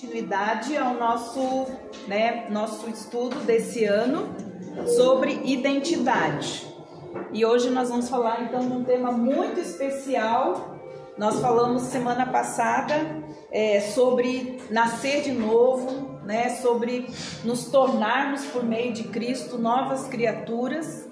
Continuidade ao nosso estudo desse ano sobre identidade. E hoje nós vamos falar então de um tema muito especial. Nós falamos semana passada sobre nascer de novo, sobre nos tornarmos por meio de Cristo novas criaturas,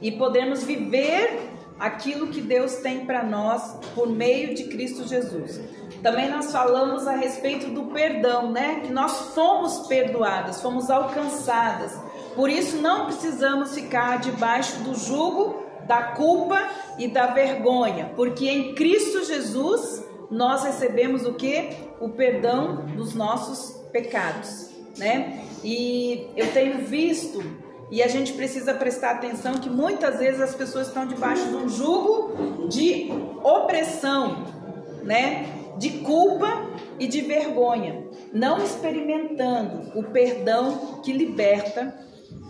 e podermos viver aquilo que Deus tem para nós por meio de Cristo Jesus. Também nós falamos a respeito do perdão, que nós fomos perdoadas, fomos alcançadas. Por isso não precisamos ficar debaixo do jugo da culpa e da vergonha, porque em Cristo Jesus nós recebemos o quê? O perdão dos nossos pecados, E eu tenho visto, e a gente precisa prestar atenção, que muitas vezes as pessoas estão debaixo de um jugo de opressão, de culpa e de vergonha, não experimentando o perdão que liberta,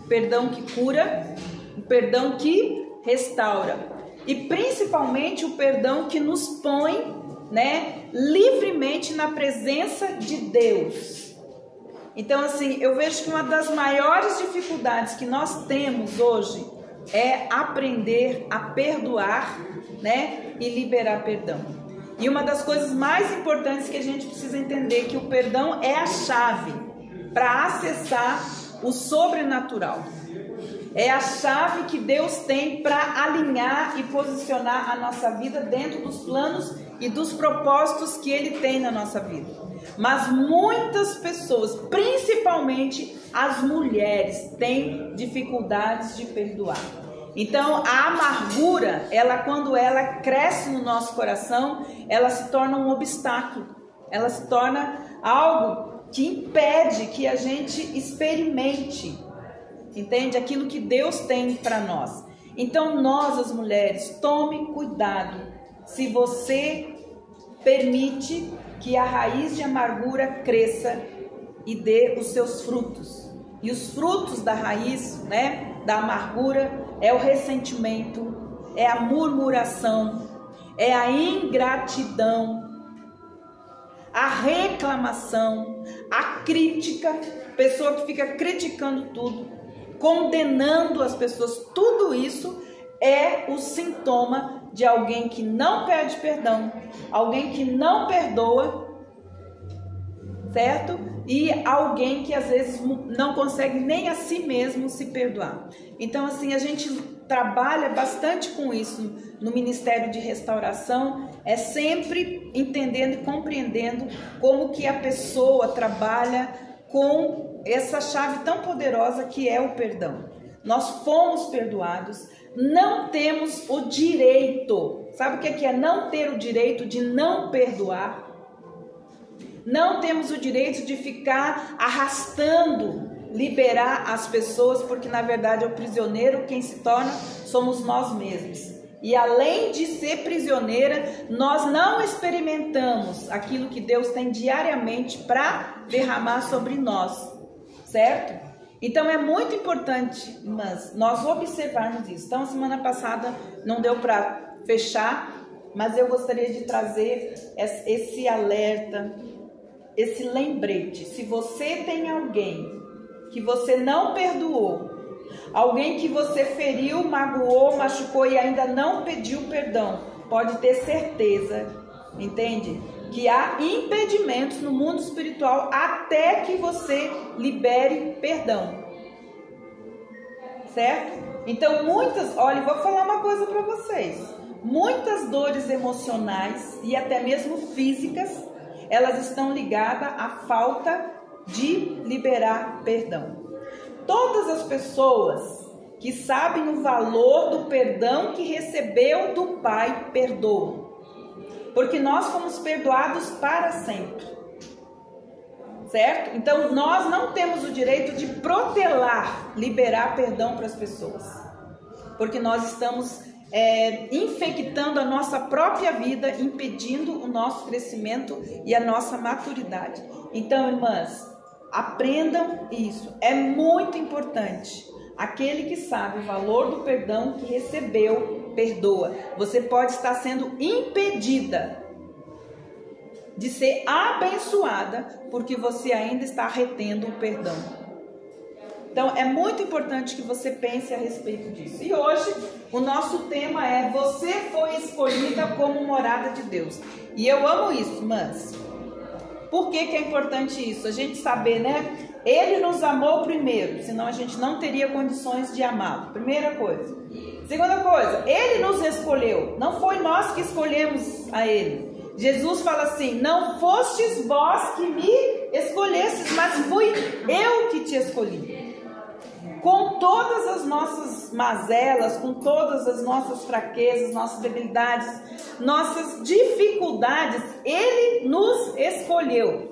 o perdão que cura, o perdão que restaura e principalmente o perdão que nos põe, livremente na presença de Deus. Então, assim, eu vejo que uma das maiores dificuldades que nós temos hoje é aprender a perdoar, e liberar perdão. E uma das coisas mais importantes que a gente precisa entender é que o perdão é a chave para acessar o sobrenatural. É a chave que Deus tem para alinhar e posicionar a nossa vida dentro dos planos e dos propósitos que Ele tem na nossa vida. Mas muitas pessoas, principalmente as mulheres, têm dificuldades de perdoar. Então a amargura, quando ela cresce no nosso coração, ela se torna um obstáculo, ela se torna algo que impede que a gente experimente, entende? Aquilo que Deus tem para nós. Então nós, as mulheres, tome cuidado se você permite que a raiz de amargura cresça e dê os seus frutos. E os frutos da raiz, da amargura, é o ressentimento, é a murmuração, é a ingratidão, a reclamação, a crítica, pessoa que fica criticando tudo, condenando as pessoas. Tudo isso é o sintoma de alguém que não pede perdão, alguém que não perdoa, certo? E alguém que às vezes não consegue nem a si mesmo se perdoar. Então, assim, a gente trabalha bastante com isso no Ministério de Restauração, é sempre entendendo e compreendendo como que a pessoa trabalha com essa chave tão poderosa que é o perdão. Nós fomos perdoados, não temos o direito, sabe o que é não ter o direito de não perdoar? Não temos o direito de ficar arrastando, liberar as pessoas, porque na verdade é o prisioneiro quem se torna somos nós mesmos. E além de ser prisioneira, nós não experimentamos aquilo que Deus tem diariamente para derramar sobre nós, certo? Então é muito importante, mas nós observarmos isso. Então semana passada não deu para fechar, mas eu gostaria de trazer esse alerta, esse lembrete. Se você tem alguém que você não perdoou, alguém que você feriu, magoou, machucou e ainda não pediu perdão, pode ter certeza, entende? Que há impedimentos no mundo espiritual até que você libere perdão, certo? Então olha, vou falar uma coisa para vocês, muitas dores emocionais e até mesmo físicas, elas estão ligadas à falta de liberar perdão. Todas as pessoas que sabem o valor do perdão que recebeu do Pai, perdoam. Porque nós fomos perdoados para sempre. Certo? Então nós não temos o direito de protelar, liberar perdão para as pessoas. Porque nós estamos infectando a nossa própria vida, impedindo o nosso crescimento e a nossa maturidade. Então, irmãs, aprendam isso, é muito importante. Aquele que sabe o valor do perdão que recebeu, perdoa. Você pode estar sendo impedida de ser abençoada, porque você ainda está retendo o perdão. Então é muito importante que você pense a respeito disso. E hoje o nosso tema é: você foi escolhida como morada de Deus. E eu amo isso, mas por que é importante isso? A gente saber, né? Ele nos amou primeiro, senão a gente não teria condições de amá-lo. Primeira coisa. Segunda coisa, ele nos escolheu. Não foi nós que escolhemos a ele. Jesus fala assim: não fostes vós que me escolhestes, mas fui eu que te escolhi. Com todas as nossas mazelas, com todas as nossas fraquezas, nossas debilidades, nossas dificuldades, ele nos escolheu.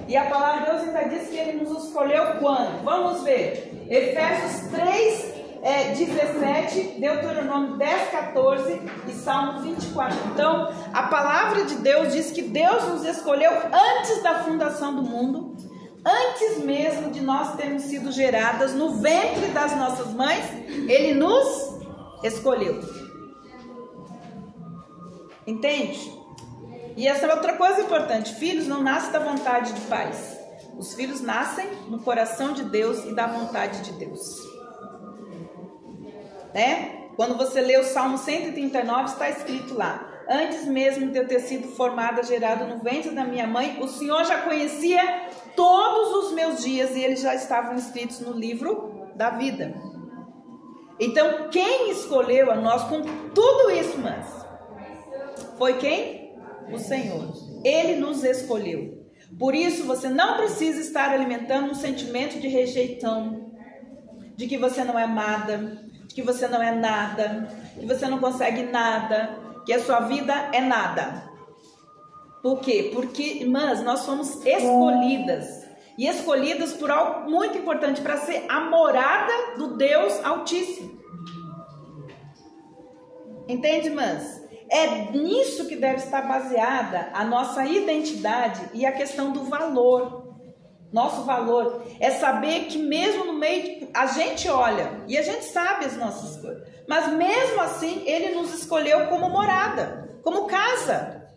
E a palavra de Deus ainda diz que ele nos escolheu quando? Vamos ver. Efésios 3:17, Deuteronômio 10:14 e Salmo 24. Então, a palavra de Deus diz que Deus nos escolheu antes da fundação do mundo, antes mesmo de nós termos sido geradas no ventre das nossas mães. Ele nos escolheu. Entende? E essa é outra coisa importante: filhos não nascem da vontade de pais. Os filhos nascem no coração de Deus e da vontade de Deus. Né? Quando você lê o Salmo 139, está escrito lá: antes mesmo de eu ter sido formada, gerada no ventre da minha mãe, o Senhor já conhecia todos os meus dias e eles já estavam escritos no livro da vida. Então, quem escolheu a nós com tudo isso, mas foi quem? O Senhor. Ele nos escolheu. Por isso, você não precisa estar alimentando um sentimento de rejeição, de que você não é amada, de que você não é nada, que você não consegue nada, que a sua vida é nada. Por quê? Porque, irmãs, nós fomos escolhidas. E escolhidas por algo muito importante, para ser a morada do Deus Altíssimo. Entende, irmãs? É nisso que deve estar baseada a nossa identidade e a questão do valor. Nosso valor é saber que mesmo no meio, a gente olha e a gente sabe as nossas coisas, mas mesmo assim ele nos escolheu como morada, como casa.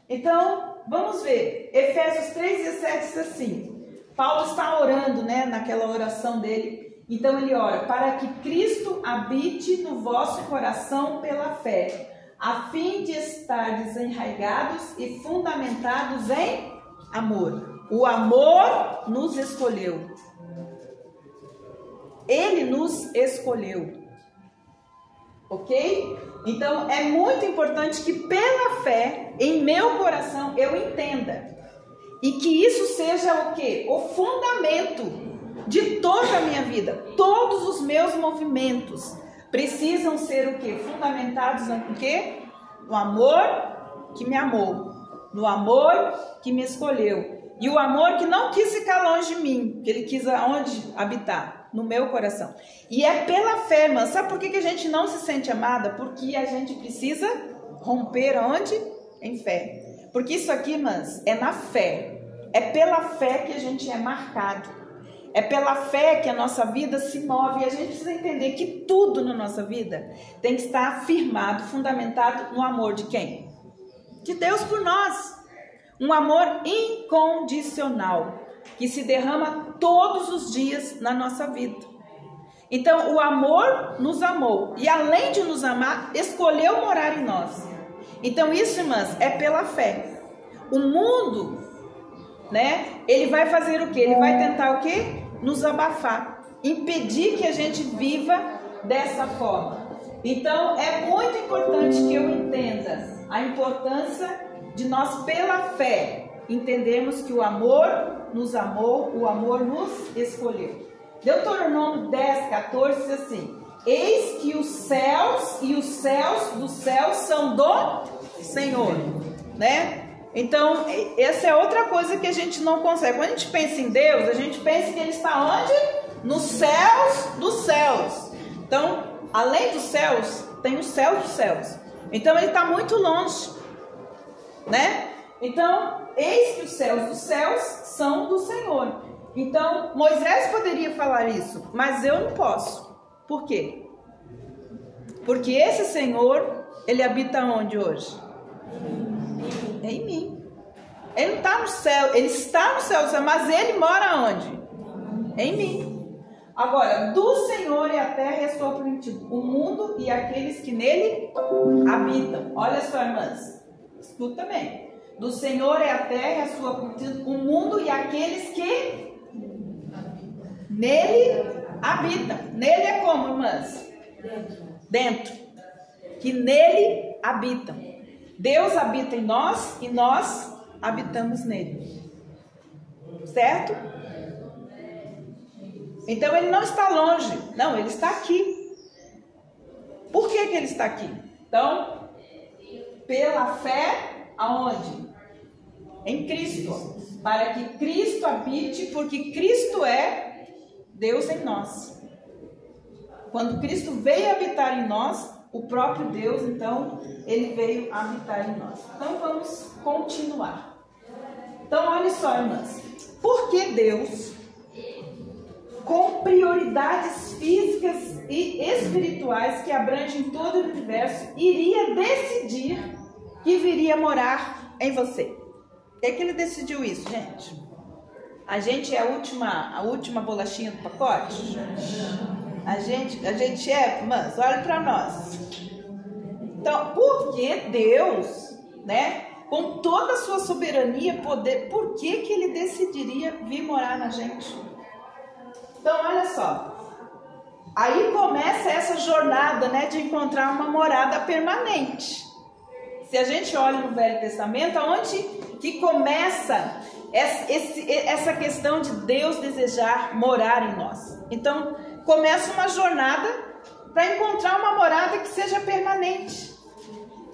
Então, vamos ver. Efésios 3:17 diz assim: Paulo está orando, né, naquela oração dele. Então ele ora: para que Cristo habite no vosso coração pela fé, a fim de estar desenraigados e fundamentados em amor. O amor nos escolheu. Ele nos escolheu. Ok? Então é muito importante que pela fé, em meu coração, eu entenda. E que isso seja o quê? O fundamento de toda a minha vida. Todos os meus movimentos precisam ser o quê? Fundamentados no quê? No amor que me amou, no amor que me escolheu, e o amor que não quis ficar longe de mim, que ele quis aonde habitar? No meu coração. E é pela fé, irmã. Sabe por que a gente não se sente amada? Porque a gente precisa romper aonde? Em fé. Porque isso aqui, irmãs, é na fé. É pela fé que a gente é marcado. É pela fé que a nossa vida se move. E a gente precisa entender que tudo na nossa vida tem que estar firmado, fundamentado no amor de quem? De Deus por nós. Um amor incondicional, que se derrama todos os dias na nossa vida. Então, o amor nos amou. E além de nos amar, escolheu morar em nós. Então, isso, irmãs, é pela fé. O mundo, né? Ele vai fazer o quê? Ele vai tentar o quê? Nos abafar, impedir que a gente viva dessa forma. Então é muito importante que eu entenda a importância de nós, pela fé, entendermos que o amor nos amou, o amor nos escolheu. Deuteronômio 10:14 diz assim: eis que os céus e os céus dos céus são do Senhor, né? Então, essa é outra coisa que a gente não consegue. Quando a gente pensa em Deus, a gente pensa que Ele está onde? Nos céus dos céus. Então, além dos céus, tem os céus dos céus. Então, Ele está muito longe, né? Então, eis que os céus dos céus são do Senhor. Então, Moisés poderia falar isso, mas eu não posso. Por quê? Porque esse Senhor, Ele habita onde hoje? É em mim. Ele não está no céu, ele está no céu, mas ele mora onde? É em mim. Agora, do Senhor é a terra e a sua plenitude, o mundo e aqueles que nele habitam. Olha só, irmãs, escuta bem. Do Senhor é a terra e a sua plenitude, o mundo e aqueles que nele habitam. Nele é como, irmãs? Dentro. Que nele habitam. Deus habita em nós e nós habitamos nele. Certo? Então ele não está longe. Não, ele está aqui. Por que que ele está aqui? Então, pela fé, aonde? Em Cristo. Para que Cristo habite, porque Cristo é Deus em nós. Quando Cristo veio habitar em nós, o próprio Deus, então, ele veio habitar em nós. Então, vamos continuar. Então, olha só, irmãs. Por que Deus, com prioridades físicas e espirituais que abrangem todo o universo, iria decidir que viria morar em você? Por que ele decidiu isso, gente? A gente é a última bolachinha do pacote? A gente é, irmãs, olha para nós. Então, por que Deus, né, com toda a sua soberania, poder, por que que ele decidiria vir morar na gente? Então, olha só. Aí começa essa jornada, né, de encontrar uma morada permanente. Se a gente olha no Velho Testamento, aonde que começa essa questão de Deus desejar morar em nós? Então, começa uma jornada para encontrar uma morada que seja permanente.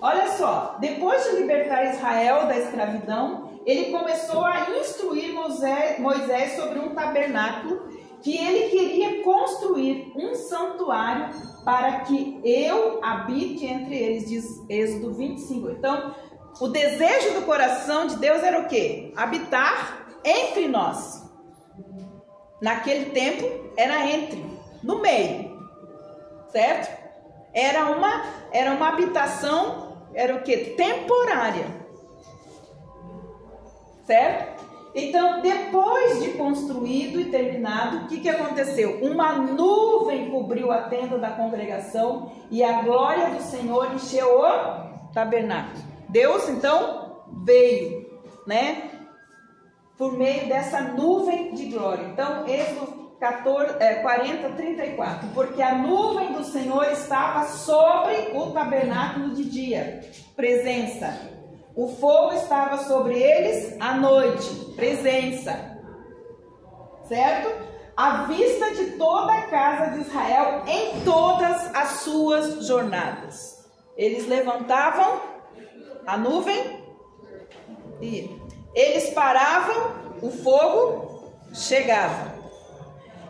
Olha só, depois de libertar Israel da escravidão, ele começou a instruir Moisés sobre um tabernáculo que ele queria construir um santuário para que eu habite entre eles, diz Êxodo 25. Então, o desejo do coração de Deus era o quê? Habitar entre nós. Naquele tempo, era no meio, certo? Era uma habitação, era o quê? Temporária, certo? Então, depois de construído e terminado, o que aconteceu? Uma nuvem cobriu a tenda da congregação e a glória do Senhor encheu o tabernáculo. Deus, então, veio, né? Por meio dessa nuvem de glória. Então, Êxodo 40, 34. Porque a nuvem do Senhor estava sobre o tabernáculo de dia, presença. O fogo estava sobre eles à noite, presença. Certo? À vista de toda a casa de Israel em todas as suas jornadas. Eles levantavam a nuvem e eles paravam, o fogo chegava.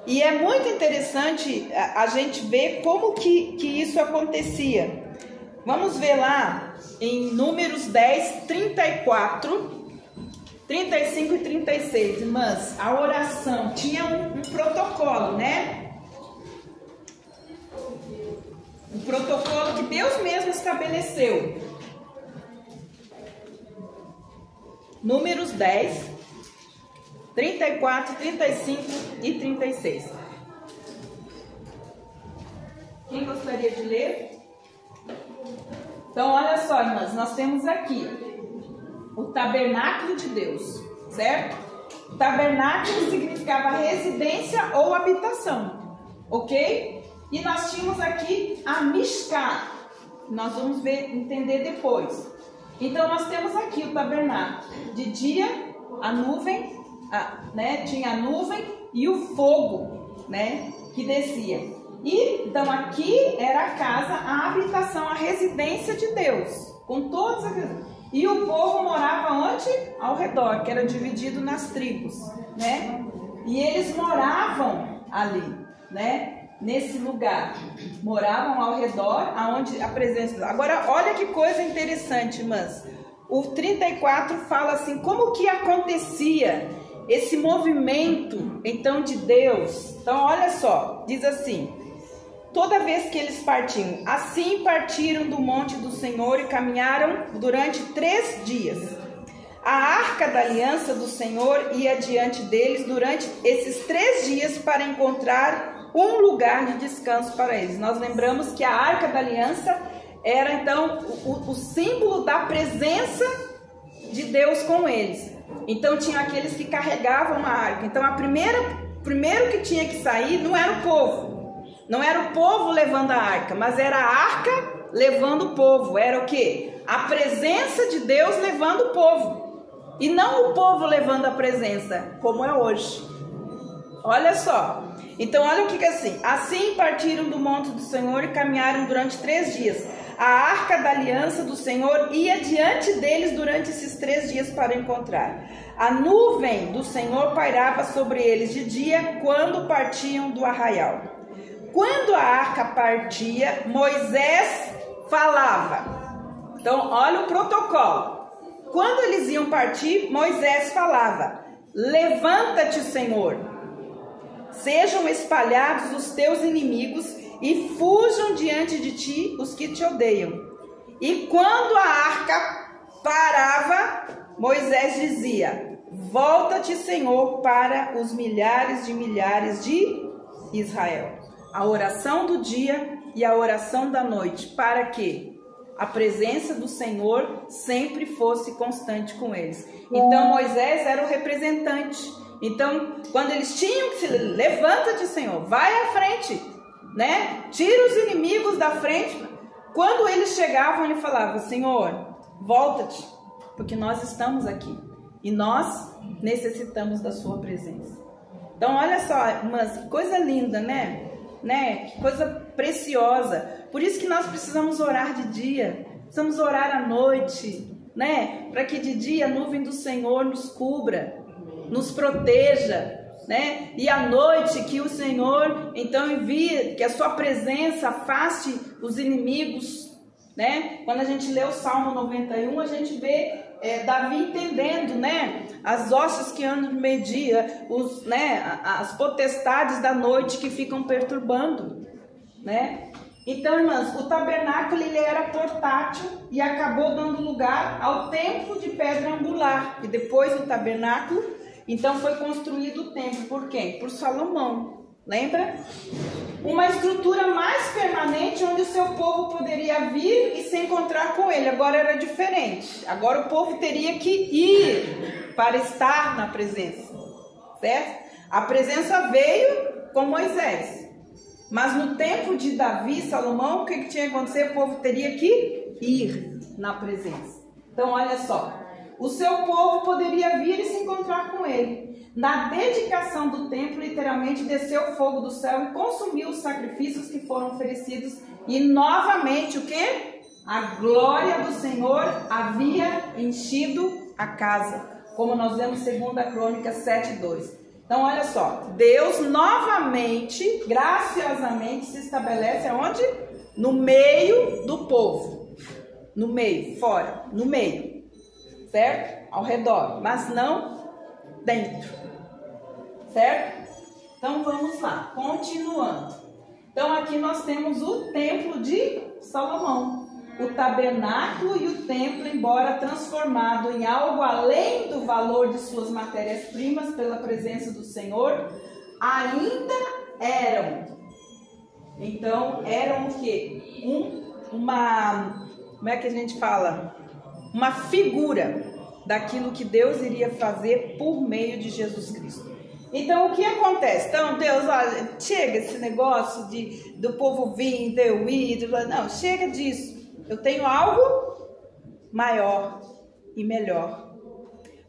E é muito interessante a gente ver como que isso acontecia. Vamos ver lá em Números 10, 34, 35 e 36. Irmãs, a oração tinha um protocolo, né? Um protocolo que Deus mesmo estabeleceu. Números 10, 34, 35 e 36. Quem gostaria de ler? Então, olha só, irmãs, nós temos aqui o tabernáculo de Deus, certo? Tabernáculo significava residência ou habitação, ok? E nós tínhamos aqui a Mishká, nós vamos entender depois. Então, nós temos aqui o tabernáculo. De dia, a nuvem, né? Tinha a nuvem e o fogo, né? Que descia. E, então, aqui era a casa, a habitação, a residência de Deus. Com todos aqueles. E o povo morava onde? Ao redor, que era dividido nas tribos, né? E eles moravam ali, né? Nesse lugar, moravam ao redor, aonde a presença. Agora, olha que coisa interessante, irmãs. O 34 fala assim, como que acontecia esse movimento, então, de Deus. Então, olha só, diz assim: toda vez que eles partiam, assim partiram do monte do Senhor e caminharam durante 3 dias. A arca da aliança do Senhor ia diante deles durante esses 3 dias para encontrar um lugar de descanso para eles. Nós lembramos que a arca da aliança era então o símbolo da presença de Deus com eles. Então tinha aqueles que carregavam a arca. Então primeiro que tinha que sair não era o povo. Não era o povo levando a arca, mas era a arca levando o povo. Era o quê? A presença de Deus levando o povo. E não o povo levando a presença, como é hoje. Olha só. Então olha o que é assim. Assim partiram do monte do Senhor e caminharam durante 3 dias. A arca da aliança do Senhor ia diante deles durante esses 3 dias para encontrar. A nuvem do Senhor pairava sobre eles de dia quando partiam do arraial. Quando a arca partia, Moisés falava. Então olha o protocolo. Quando eles iam partir, Moisés falava: levanta-te, Senhor, sejam espalhados os teus inimigos e fujam diante de ti os que te odeiam. E quando a arca parava, Moisés dizia: volta-te, Senhor, para os milhares de Israel. A oração do dia e a oração da noite, para que a presença do Senhor sempre fosse constante com eles. Então Moisés era o representante. Então quando eles tinham que se levanta-te, Senhor, vai à frente, né? Tira os inimigos da frente. Quando eles chegavam, ele falava: Senhor, volta-te, porque nós estamos aqui e nós necessitamos da sua presença. Então olha só, mas que coisa linda, né? Que coisa preciosa. Por isso que nós precisamos orar de dia, precisamos orar à noite, né? Para que de dia a nuvem do Senhor nos cubra, nos proteja, né? E à noite que o Senhor então envie, que a sua presença afaste os inimigos, né? Quando a gente lê o Salmo 91, a gente vê Davi entendendo, né? As hostes que andam no meio-dia, as potestades da noite que ficam perturbando, né? Então, irmãs, o tabernáculo ele era portátil e acabou dando lugar ao templo de pedra angular. E depois do tabernáculo, então foi construído o templo por quem? Por Salomão. Lembra? Uma estrutura mais permanente onde o seu povo poderia vir e se encontrar com ele. Agora era diferente. Agora o povo teria que ir para estar na presença. Certo? A presença veio com Moisés. Mas no tempo de Davi e Salomão, o que tinha que acontecer? O povo teria que ir na presença. Então olha só. O seu povo poderia vir e se encontrar com ele. Na dedicação do templo, literalmente desceu o fogo do céu e consumiu os sacrifícios que foram oferecidos. E novamente o que? A glória do Senhor havia enchido a casa. Como nós vemos em 2 Crônicas 7:2. Então olha só. Deus novamente, graciosamente, se estabelece aonde? No meio do povo. No meio, fora, no meio. Certo? Ao redor, mas não dentro. Certo? Então vamos lá, continuando. Então aqui nós temos o templo de Salomão. O tabernáculo e o templo, embora transformado em algo além do valor de suas matérias-primas pela presença do Senhor, ainda eram. Então eram o quê? Como é que a gente fala? Uma figura daquilo que Deus iria fazer por meio de Jesus Cristo. Então o que acontece? Então Deus, olha, chega esse negócio do povo vir, de eu ir, não, chega disso. Eu tenho algo maior e melhor.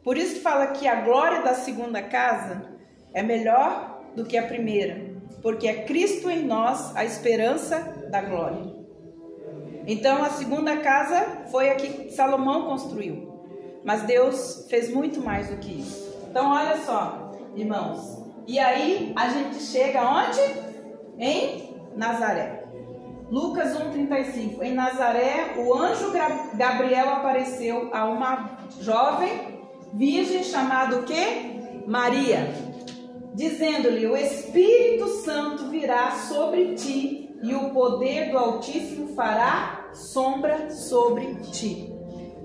Por isso que fala que a glória da segunda casa é melhor do que a primeira, porque é Cristo em nós a esperança da glória. Então a segunda casa foi a que Salomão construiu, mas Deus fez muito mais do que isso. Então olha só, irmãos, e aí a gente chega onde? Em Nazaré. Lucas 1,35. Em Nazaré, o anjo Gabriel apareceu a uma jovem virgem chamada o quê? Maria, dizendo-lhe: o Espírito Santo virá sobre ti e o poder do Altíssimo fará sombra sobre ti.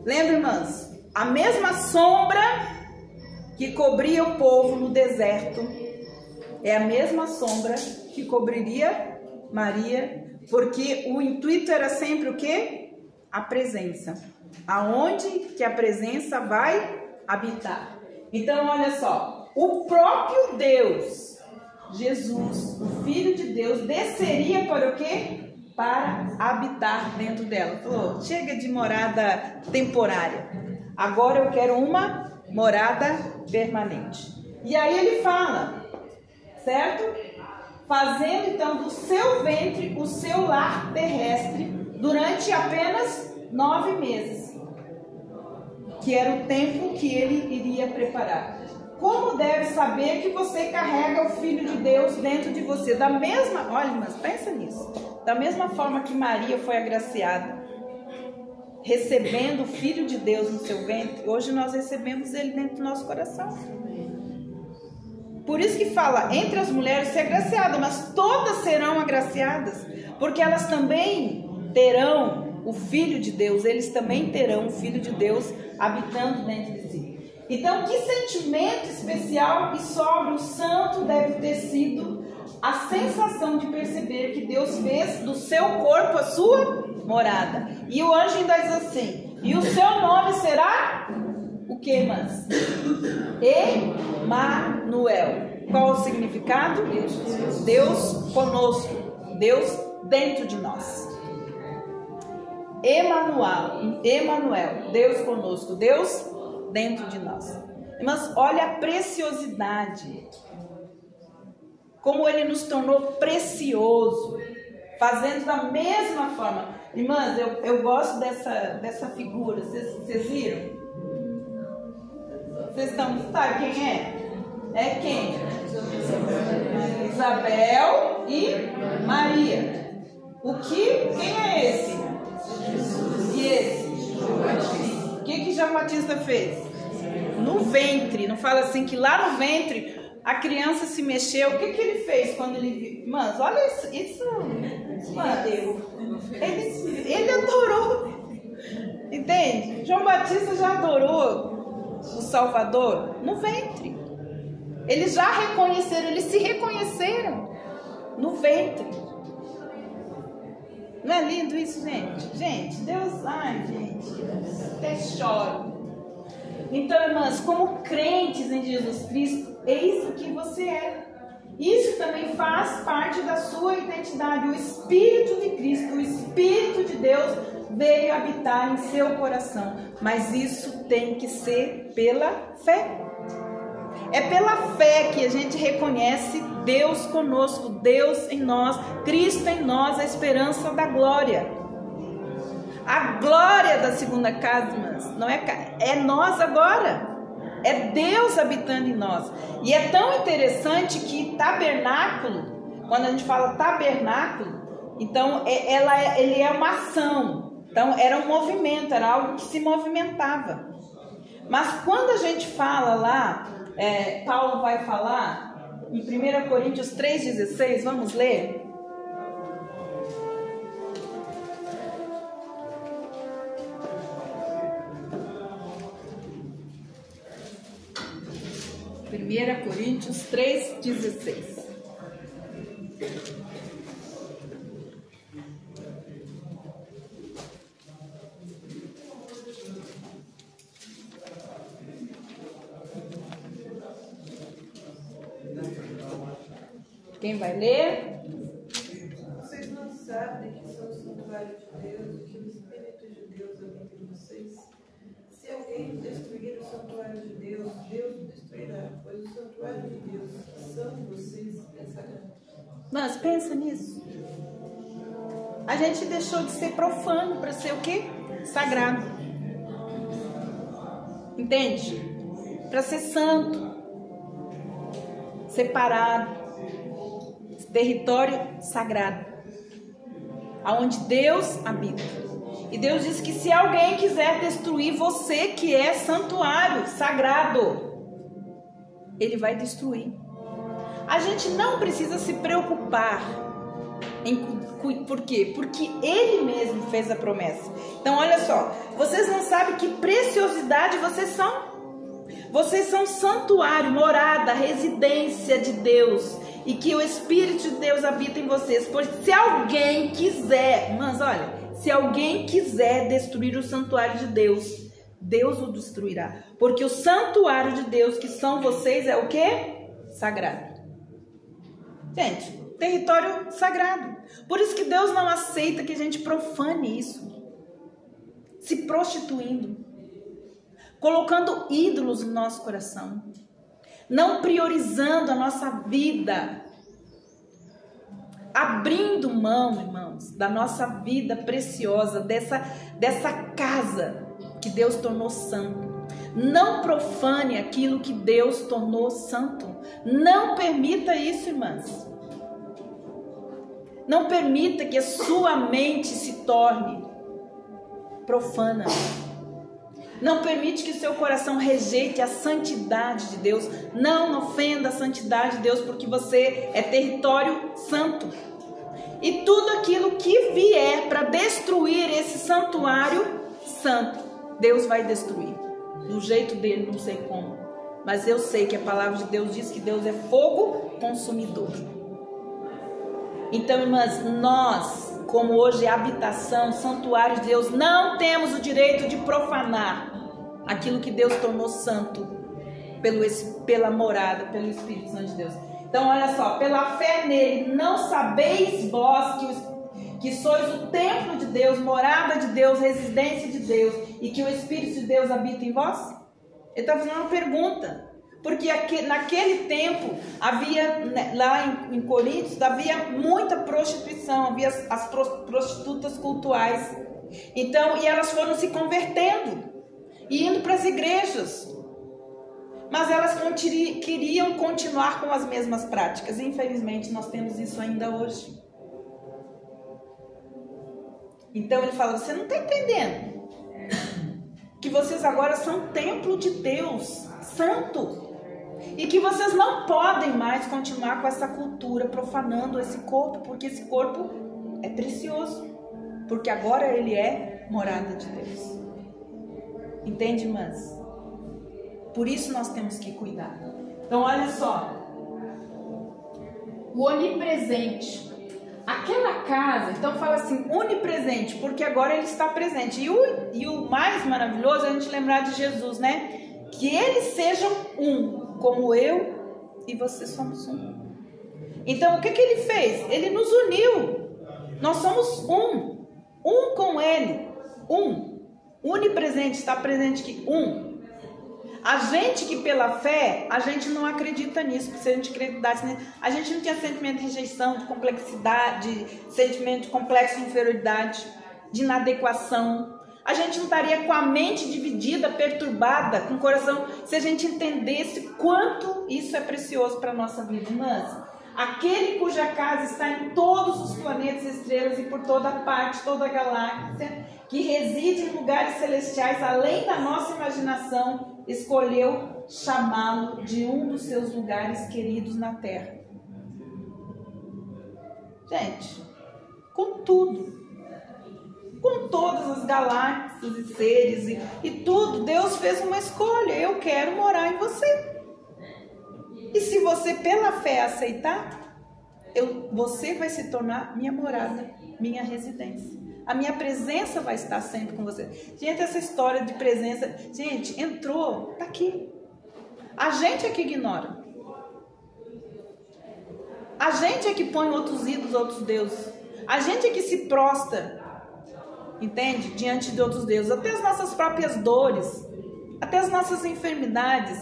Lembra, irmãs? a mesma sombra que cobria o povo no deserto é a mesma sombra que cobriria Maria, porque o intuito era sempre o quê? A presença. Aonde que a presença vai habitar. Então, olha só, o próprio Deus, Jesus, o Filho de Deus, desceria para o quê? Para habitar dentro dela. Falou, chega de morada temporária. Agora eu quero uma morada permanente. E aí ele fala, certo? Fazendo então do seu ventre o seu lar terrestre durante apenas 9 meses. Que era o tempo que ele iria preparar. Como deve saber que você carrega o Filho de Deus dentro de você? Da mesma, olha, mas pensa nisso. Da mesma forma que Maria foi agraciada, recebendo o Filho de Deus no seu ventre, hoje nós recebemos ele dentro do nosso coração. Por isso que fala, entre as mulheres ser agraciada, mas todas serão agraciadas, porque elas também terão o Filho de Deus, eles também terão o Filho de Deus habitando dentro de si. Então, que sentimento especial e sóbrio santo deve ter sido a sensação de perceber que Deus fez do seu corpo a sua morada. E o anjo ainda diz assim, e o seu nome será o que, irmãs? Emanuel. Qual o significado? Deus conosco, Deus dentro de nós. Emanuel, Deus conosco, Deus dentro de nós. Mas olha a preciosidade, como ele nos tornou precioso, fazendo da mesma forma. Irmãs, eu gosto dessa figura, vocês viram? Vocês estão, sabe quem é? É quem? Isabel e Maria. Quem é esse? E esse? O que João Batista fez? No ventre, não fala assim que lá no ventre a criança se mexeu. O que ele fez quando ele viu? Mano, olha isso mano, ele adorou. Entende? João Batista já adorou o Salvador no ventre. Eles já reconheceram, eles se reconheceram no ventre. Não é lindo isso, gente? Gente, Deus, ai, gente, até choro. Então, irmãs, como crentes em Jesus Cristo, eis o que você é. Isso também faz parte da sua identidade. O Espírito de Cristo, o Espírito de Deus veio habitar em seu coração. Mas isso tem que ser pela fé. É pela fé que a gente reconhece Deus conosco, Deus em nós, Cristo em nós, a esperança da glória. A glória da segunda casa, irmãs, não é nós agora. É Deus habitando em nós. E é tão interessante que tabernáculo, quando a gente fala tabernáculo, então ele é uma ação. Então era um movimento, era algo que se movimentava. Mas quando a gente fala lá, Paulo vai falar em 1 Coríntios 3,16, vamos ler? Primeira Coríntios 3,16. Quem vai ler? Vocês não sabem que são o santuário de Deus, que o Espírito de Deus habita em vocês? Se alguém destruir o santuário de Deus, Deus o destruirá, pois o santuário de Deus são vocês, pensarão. Mas pensa nisso. A gente deixou de ser profano para ser o quê? Sagrado. Entende? Para ser santo, separado. Território sagrado, aonde Deus habita. E Deus diz que se alguém quiser destruir você, que é santuário sagrado, Ele vai destruir. A gente não precisa se preocupar, Por quê? Porque Ele mesmo fez a promessa. Então olha só, vocês não sabem que preciosidade vocês são? Vocês são santuário, morada, residência de Deus, e que o Espírito de Deus habita em vocês. Pois se alguém quiser, irmãs, olha, se alguém quiser destruir o santuário de Deus, Deus o destruirá. Porque o santuário de Deus, que são vocês, é o quê? Sagrado. Gente, território sagrado. Por isso que Deus não aceita que a gente profane isso, se prostituindo, colocando ídolos no nosso coração, não priorizando a nossa vida, abrindo mão, irmãos, da nossa vida preciosa, dessa casa que Deus tornou santo. Não profane aquilo que Deus tornou santo. Não permita isso, irmãs. Não permita que a sua mente se torne profana. Não permite que o seu coração rejeite a santidade de Deus. Não ofenda a santidade de Deus, porque você é território santo. E tudo aquilo que vier para destruir esse santuário santo, Deus vai destruir. Do jeito dele, não sei como. Mas eu sei que a palavra de Deus diz que Deus é fogo consumidor. Então, irmãs, nós, como hoje é habitação, santuário de Deus, não temos o direito de profanar aquilo que Deus tornou santo pela morada, pelo Espírito Santo de Deus. Então, olha só, pela fé nele, não sabeis vós que sois o templo de Deus, morada de Deus, residência de Deus, e que o Espírito de Deus habita em vós? Ele está fazendo uma pergunta. Porque naquele tempo, havia, lá em Coríntios, havia muita prostituição, havia as prostitutas cultuais. Então, e elas foram se convertendo e indo para as igrejas. Mas elas queriam continuar com as mesmas práticas. Infelizmente, nós temos isso ainda hoje. Então, ele fala, você não está entendendo que vocês agora são templo de Deus, santo. E que vocês não podem mais continuar com essa cultura, profanando esse corpo, porque esse corpo é precioso, porque agora ele é morada de Deus. Entende, irmãs? Por isso nós temos que cuidar. Então olha só, o onipresente, aquela casa, então fala assim, onipresente, porque agora ele está presente. E o mais maravilhoso é a gente lembrar de Jesus, né? Que eles sejam um, como eu e você somos um. Então o que ele fez? Ele nos uniu. Nós somos um com ele, unipresente, está presente aqui, um. A gente que pela fé, a gente não acredita nisso, porque se a gente acreditasse nisso, a gente não tinha sentimento de rejeição, de complexidade, sentimento de complexo de inferioridade, de inadequação. A gente não estaria com a mente dividida, perturbada, com o coração, se a gente entendesse quanto isso é precioso para a nossa vida. Irmãs, aquele cuja casa está em todos os planetas e estrelas e por toda parte, toda a galáxia, que reside em lugares celestiais, além da nossa imaginação, escolheu chamá-lo de um dos seus lugares queridos na terra. Gente, com tudo. Com todas as galáxias e seres e tudo, Deus fez uma escolha. Eu quero morar em você. E se você pela fé aceitar, você vai se tornar minha morada, minha residência. A minha presença vai estar sempre com você. Gente, essa história de presença, gente, entrou, tá aqui. A gente é que ignora. A gente é que põe outros ídolos, outros deuses. A gente é que se prostra, entende? Diante de outros deuses, até as nossas próprias dores, até as nossas enfermidades,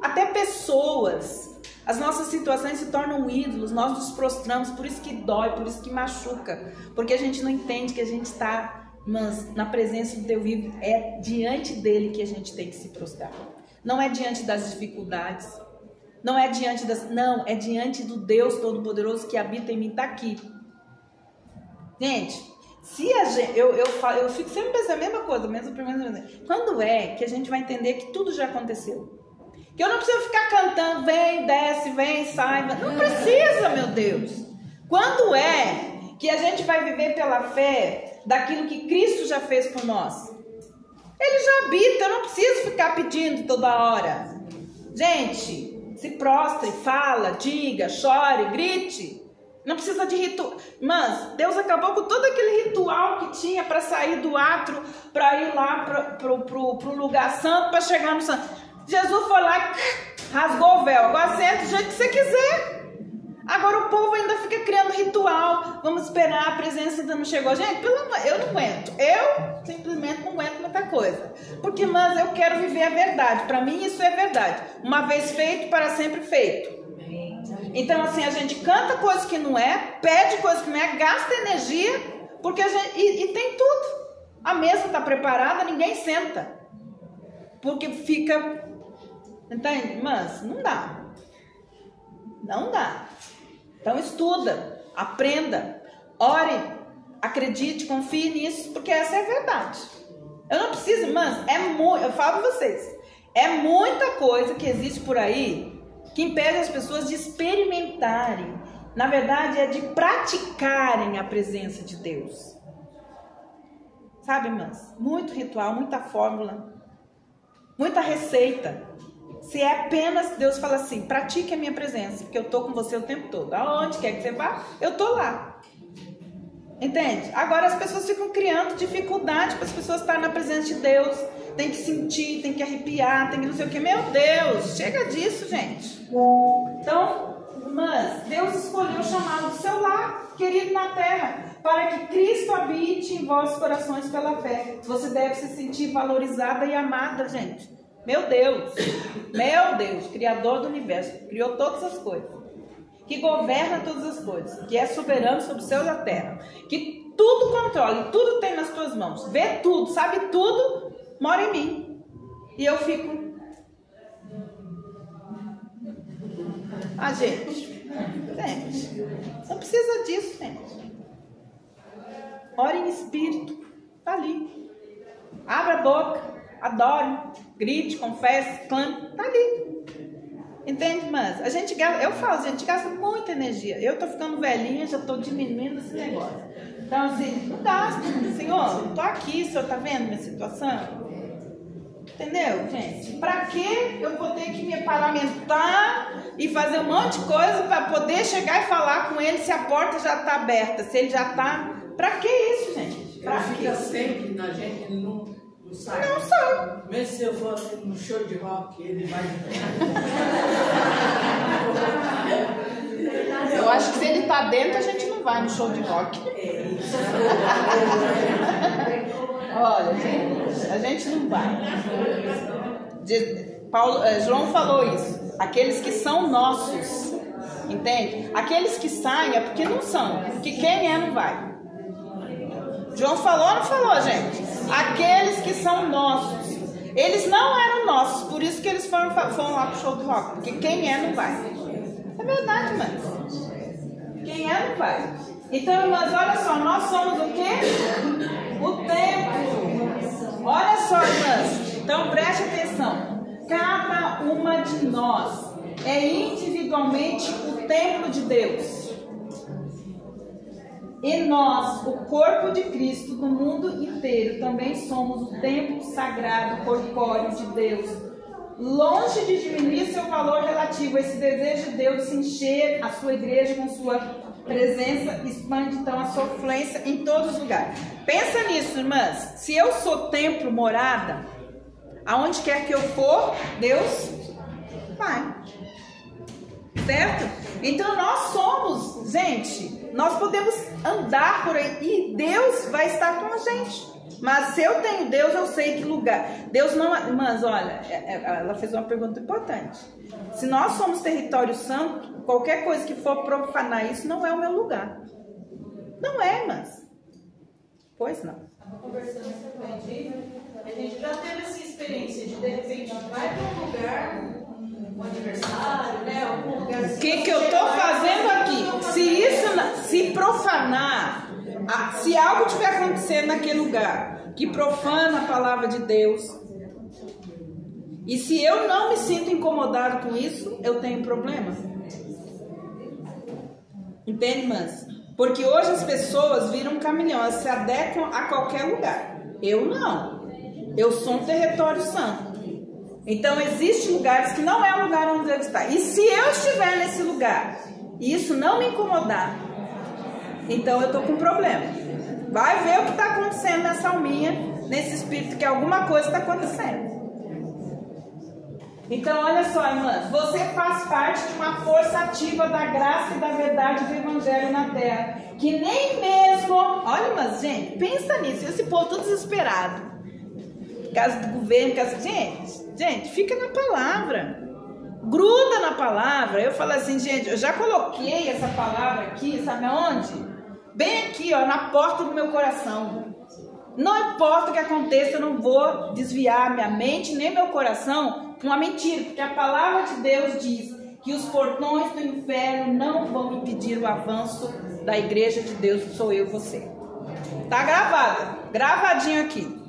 até pessoas, as nossas situações se tornam ídolos, nós nos prostramos, por isso que dói, por isso que machuca, porque a gente não entende que a gente está, mas na presença do Deus vivo, é diante dele que a gente tem que se prostrar, não é diante das dificuldades, não é diante não, é diante do Deus Todo-Poderoso que habita em mim, está aqui. Gente, se a gente, eu fico sempre pensando a mesma coisa, quando é que a gente vai entender que tudo já aconteceu? Que eu não preciso ficar cantando, vem, desce, vem, sai, não precisa, meu Deus. Quando é que a gente vai viver pela fé daquilo que Cristo já fez por nós? Ele já habita, eu não preciso ficar pedindo toda hora. Gente, se prostre, fala, diga, chore, grite. Não precisa de ritual. Mas Deus acabou com todo aquele ritual que tinha para sair do átrio, para ir lá pro lugar santo, para chegar no santo. Jesus foi lá e rasgou o véu. Agora você entra do jeito que você quiser. Agora o povo ainda fica criando ritual. Vamos esperar, a presença ainda não chegou. Gente, pelo amor, eu não aguento. Eu simplesmente não aguento muita coisa. Porque, mas eu quero viver a verdade. Para mim isso é verdade. Uma vez feito, para sempre feito. Então assim, a gente canta coisa que não é, pede coisa que não é, gasta energia, porque a gente, e tem tudo. A mesa está preparada, ninguém senta. Porque fica... Entende? Mas não dá. Não dá. Então estuda, aprenda, ore, acredite, confie nisso, porque essa é a verdade. Eu não preciso, irmãs, eu falo para vocês, é muita coisa que existe por aí que impede as pessoas de experimentarem. Na verdade, é de praticarem a presença de Deus. Sabe, irmãs? Muito ritual, muita fórmula, muita receita. Se é apenas Deus fala assim, pratique a minha presença, porque eu estou com você o tempo todo. Aonde quer que você vá, eu estou lá. Entende? Agora as pessoas ficam criando dificuldade para as pessoas estarem na presença de Deus. Tem que sentir, tem que arrepiar, tem que não sei o que. Meu Deus, chega disso, gente. Então, mas Deus escolheu chamar o seu lar, querido na terra, para que Cristo habite em vossos corações pela fé. Você deve se sentir valorizada e amada, gente. Meu Deus, Criador do universo, criou todas as coisas, que governa todas as coisas, que é soberano sobre o céu e a terra, que tudo controla e tudo tem nas tuas mãos, vê tudo, sabe tudo, mora em mim. E eu fico... gente, não precisa disso, gente. Ore em espírito, tá ali. Abra a boca. Adore, grite, confesse, clame, tá ali. Entende, irmãs? A gente gasta muita energia. Eu tô ficando velhinha, já tô diminuindo esse negócio. Então, assim, não gasta. Senhor, eu tô aqui, o senhor tá vendo minha situação? Entendeu, gente? Pra que eu vou ter que me parlamentar e fazer um monte de coisa para poder chegar e falar com ele se a porta já tá aberta, se ele já tá... Pra que isso, gente? Pra ele fica sempre na gente, ele não sai. Não sai. Mesmo se eu for no show de rock, ele vai. Eu acho que se ele tá dentro, a gente não vai no show de rock. Olha, gente, a gente não vai. João falou isso. Aqueles que são nossos, entende? Aqueles que saem é porque não são. Porque quem é não vai. João falou ou não falou, gente? Aqueles que são nossos. Eles não eram nossos, por isso que eles foram lá pro show do rock. Porque quem é não vai. É verdade, mãe. Quem é não vai. Então, mas olha só, nós somos o quê? O templo. Olha só, irmãs. Então preste atenção. Cada uma de nós é individualmente o templo de Deus. E nós, o corpo de Cristo do mundo inteiro, também somos o templo sagrado corpóreo de Deus. Longe de diminuir seu valor relativo, esse desejo de Deus de se encher a sua igreja com sua presença, expande então a sua influência em todos os lugares. Pensa nisso, irmãs. Se eu sou templo, morada, aonde quer que eu for, Deus vai. Certo? Então nós somos, gente, nós podemos andar por aí e Deus vai estar com a gente. Mas se eu tenho Deus, eu sei que lugar. Deus não... Irmãs, olha, ela fez uma pergunta importante. Se nós somos território santo, qualquer coisa que for profanar isso não é o meu lugar. Não é, irmãs. Pois não. Conversando com a gente já teve essa experiência de repente vai para um lugar, um aniversário, né? Algum lugar assim. O que eu estou fazendo aqui? Se profanar, se algo estiver acontecendo naquele lugar que profana a palavra de Deus, e se eu não me sinto incomodado com isso, eu tenho problema. Entende, irmãs? Porque hoje as pessoas viram camaleão, elas se adequam a qualquer lugar. Eu não. Eu sou um território santo. Então existem lugares que não é o lugar onde eu devo estar. E se eu estiver nesse lugar e isso não me incomodar, então eu estou com um problema. Vai ver o que está acontecendo nessa alminha, nesse espírito, que alguma coisa está acontecendo. Então olha só, irmãs, você faz parte de uma força ativa da graça e da verdade do Evangelho na Terra, que nem mesmo, olha, irmãs, gente, pensa nisso, esse povo todo desesperado, por causa do governo, por causa... Gente, fica na palavra, gruda na palavra. Eu falo assim, gente, eu já coloquei essa palavra aqui, sabe aonde? Bem aqui, ó, na porta do meu coração. Não importa o que aconteça, eu não vou desviar minha mente nem meu coração com uma mentira, porque a palavra de Deus diz que os portões do inferno não vão impedir o avanço da igreja de Deus, que sou eu e você. Tá gravado, gravadinho aqui.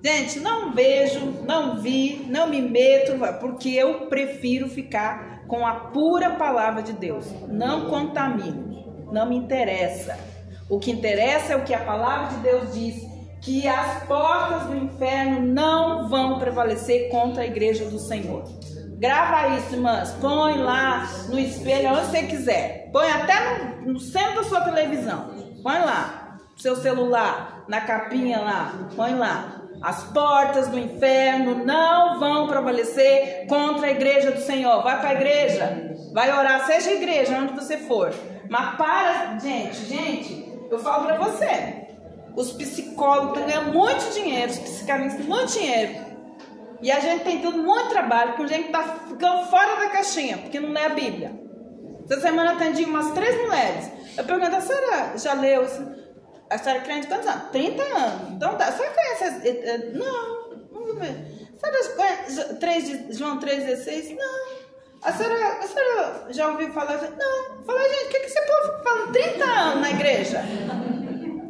Gente, não vejo, não vi, não me meto, porque eu prefiro ficar com a pura palavra de Deus. Não contamino, não me interessa. O que interessa é o que a palavra de Deus diz, que as portas do inferno não vão prevalecer contra a igreja do Senhor. Grava isso, irmãs, põe lá no espelho, onde você quiser. Põe até no centro da sua televisão. Põe lá, no seu celular, na capinha lá, põe lá. As portas do inferno não vão prevalecer contra a igreja do Senhor. Vai para a igreja, vai orar, seja a igreja, onde você for. Mas para, gente, eu falo para você, os psicólogos estão ganhando muito dinheiro, os psicanalistas muito dinheiro. E a gente tem tido muito trabalho, porque a gente está ficando fora da caixinha, porque não lê a Bíblia. Essa semana eu atendi umas 3 mulheres. Eu pergunto, a senhora já leu assim? A senhora é crente de quantos anos? 30 anos. Então, a senhora conhece? Não, vamos ver. A senhora conhece João 3,16? Não. A senhora já ouviu falar? Não. Fala, gente, o que esse povo fala 30 anos na igreja?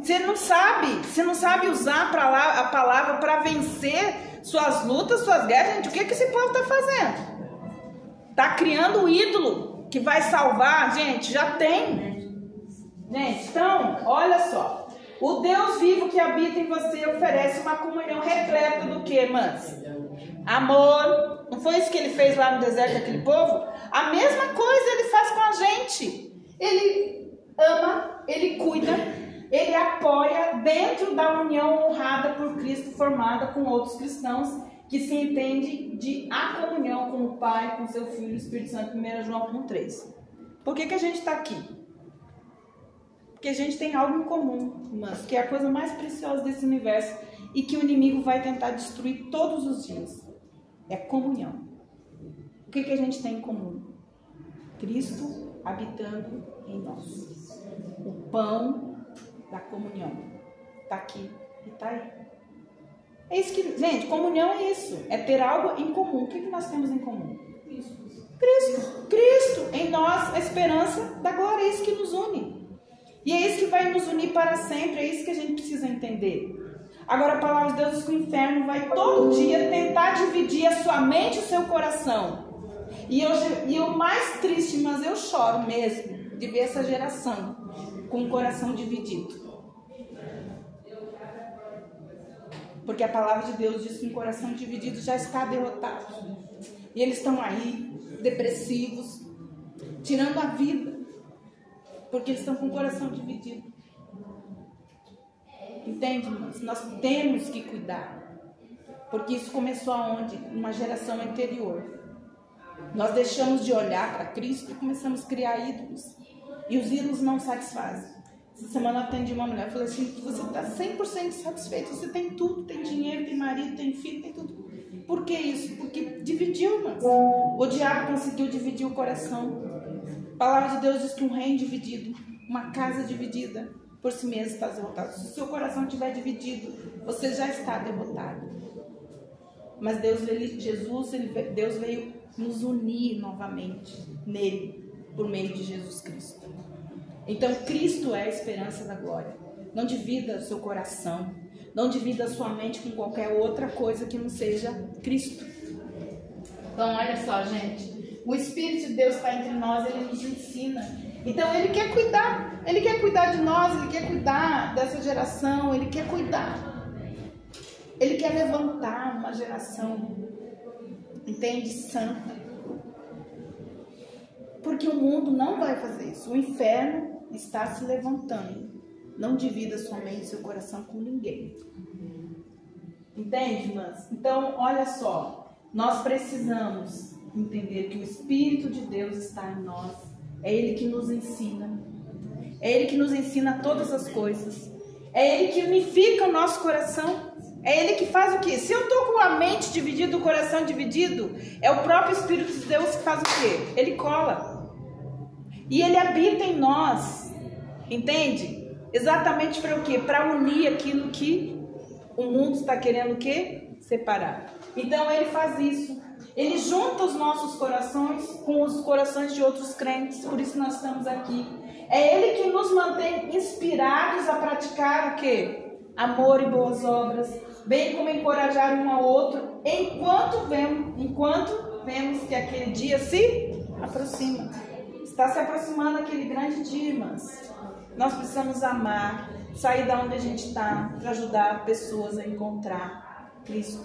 Você não sabe usar a palavra para vencer suas lutas, suas guerras. Gente, o que esse povo está fazendo? Está criando um ídolo que vai salvar? Gente, já tem. Gente, então, olha só. O Deus vivo que habita em você oferece uma comunhão repleta do que, irmãs? Amor. Não foi isso que ele fez lá no deserto daquele povo? A mesma coisa ele faz com a gente. Ele ama, ele cuida, ele apoia dentro da união honrada por Cristo, formada com outros cristãos, que se entende de a comunhão com o Pai, com seu Filho e o Espírito Santo, 1 João 1,3. Por que a gente está aqui? Porque a gente tem algo em comum, irmãs, que é a coisa mais preciosa desse universo e que o inimigo vai tentar destruir todos os dias. É comunhão. O que a gente tem em comum? Cristo habitando em nós. O pão da comunhão está aqui e está aí. É isso que, gente, comunhão é isso. É ter algo em comum. O que nós temos em comum? Cristo em nós, a esperança da glória. É isso que nos une. E é isso que vai nos unir para sempre. É isso que a gente precisa entender. Agora a palavra de Deus diz que o inferno vai todo dia tentar dividir a sua mente e o seu coração. E o mais triste, mas eu choro mesmo de ver essa geração com o coração dividido. Porque a palavra de Deus diz que um coração dividido já está derrotado. E eles estão aí, depressivos, tirando a vida, porque eles estão com o coração dividido. Entende, irmãos? Nós temos que cuidar. Porque isso começou aonde? Numa geração anterior. Nós deixamos de olhar para Cristo e começamos a criar ídolos. E os ídolos não satisfazem. Essa semana eu atendi uma mulher e falei assim, você está 100% satisfeito, você tem tudo, tem dinheiro, tem marido, tem filho, tem tudo. Por que isso? Porque dividiu, irmãos. O diabo conseguiu dividir o coração. A palavra de Deus diz que um reino dividido, uma casa dividida, por si mesmo está derrotado. Se o seu coração estiver dividido, você já está derrotado. Mas Deus veio nos unir novamente nele, por meio de Jesus Cristo. Então Cristo é a esperança da glória. Não divida o seu coração, não divida a sua mente com qualquer outra coisa que não seja Cristo. Então olha só, gente, o Espírito de Deus está entre nós, ele nos ensina, Então Ele quer cuidar de nós, Ele quer cuidar dessa geração, Ele quer cuidar. Ele quer levantar uma geração, entende? Santa. Porque o mundo não vai fazer isso. O inferno está se levantando. Não divida sua mente e seu coração com ninguém. Entende, irmãs? Então, olha só. Nós precisamos entender que o Espírito de Deus está em nós. É Ele que nos ensina. É Ele que nos ensina todas as coisas. É Ele que unifica o nosso coração. É Ele que faz o quê? Se eu estou com a mente dividida, o coração dividido, é o próprio Espírito de Deus que faz o quê? Ele cola. E Ele habita em nós. Entende? Exatamente para o quê? Para unir aquilo que o mundo está querendo o quê? Separar. Então Ele faz isso. Ele junta os nossos corações com os corações de outros crentes. Por isso nós estamos aqui. É Ele que nos mantém inspirados a praticar o quê? Amor e boas obras, bem como encorajar um ao outro, enquanto vemos que aquele dia se aproxima. Está se aproximando aquele grande dia, irmãs. Nós precisamos amar, sair da onde a gente está, para ajudar pessoas a encontrar Cristo.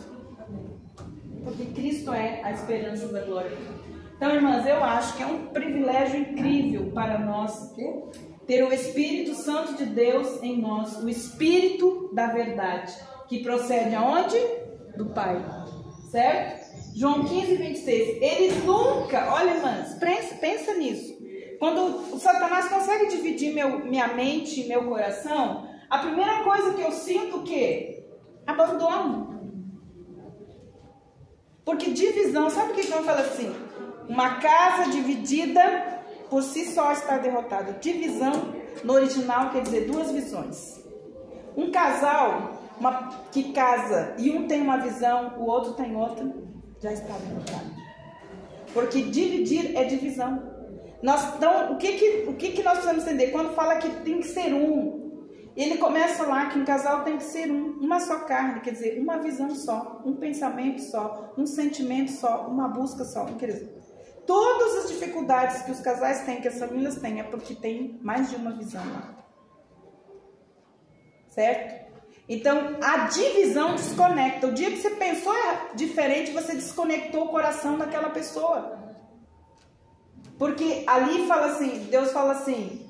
Porque Cristo é a esperança da glória. Então, irmãs, eu acho que é um privilégio incrível para nós ter o Espírito Santo de Deus em nós, o Espírito da verdade, que procede aonde? Do Pai, certo? João 15, 26. Ele nunca, olha, irmãs, pensa nisso. Quando o Satanás consegue dividir minha mente e meu coração, a primeira coisa que eu sinto o quê? Abandono. Porque divisão, sabe o que eu falo assim? Uma casa dividida por si só está derrotada. Divisão, no original, quer dizer duas visões. Um casal que casa e um tem uma visão, o outro tem outra, já está derrotado. Porque dividir é divisão. Então, o que nós precisamos entender? Quando fala que tem que ser um, ele começa lá que um casal tem que ser uma só carne, quer dizer, uma visão só, um pensamento só, um sentimento só, uma busca só. Quer dizer, todas as dificuldades que os casais têm, que as famílias têm, é porque tem mais de uma visão lá. Certo? Então, a divisão desconecta. O dia que você pensou diferente, você desconectou o coração daquela pessoa. Porque ali fala assim, Deus fala assim,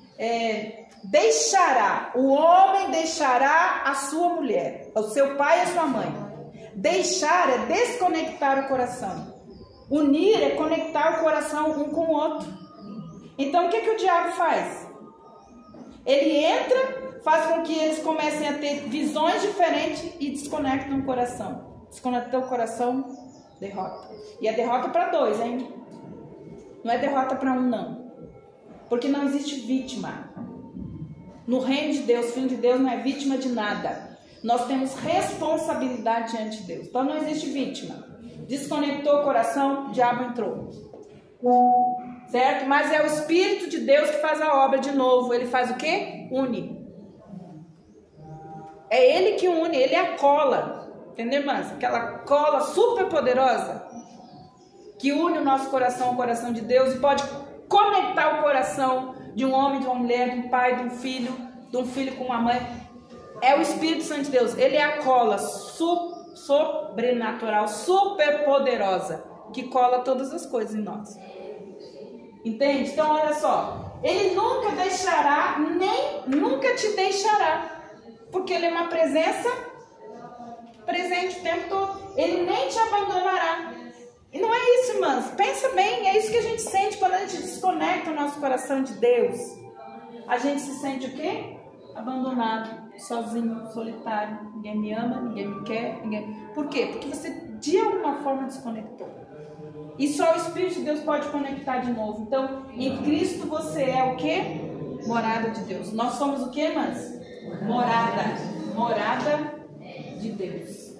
o homem deixará a sua mulher, o seu pai e a sua mãe. Deixar é desconectar o coração. Unir é conectar o coração um com o outro. Então o que o diabo faz? Ele entra, faz com que eles comecem a ter visões diferentes e desconectam o coração. Desconectar o coração, derrota. E é derrota para dois, hein? Não é derrota para um, não. Porque não existe vítima. No reino de Deus, filho de Deus não é vítima de nada. Nós temos responsabilidade diante de Deus. Então não existe vítima. Desconectou o coração, o diabo entrou. Certo? Mas é o Espírito de Deus que faz a obra de novo. Ele faz o quê? Une. É Ele que une, Ele é a cola. Entendeu, irmãs? Aquela cola super poderosa que une o nosso coração ao coração de Deus e pode conectar o coração de um homem, de uma mulher, de um pai, de um filho com uma mãe. É o Espírito Santo de Deus. Ele é a cola sobrenatural, super poderosa, que cola todas as coisas em nós. Entende? Então olha só, Ele nunca deixará, nunca te deixará, porque Ele é uma presença presente o tempo todo. Ele nem te abandonará. E não é isso, irmãs. Pensa bem, é isso que a gente sente quando a gente desconecta o nosso coração de Deus. A gente se sente o quê? Abandonado, sozinho, solitário. Ninguém me ama, ninguém me quer. Por quê? Porque você de alguma forma desconectou. E só o Espírito de Deus pode conectar de novo. Então, em Cristo você é o quê? Morada de Deus. Nós somos o quê, irmãs? Morada de Deus.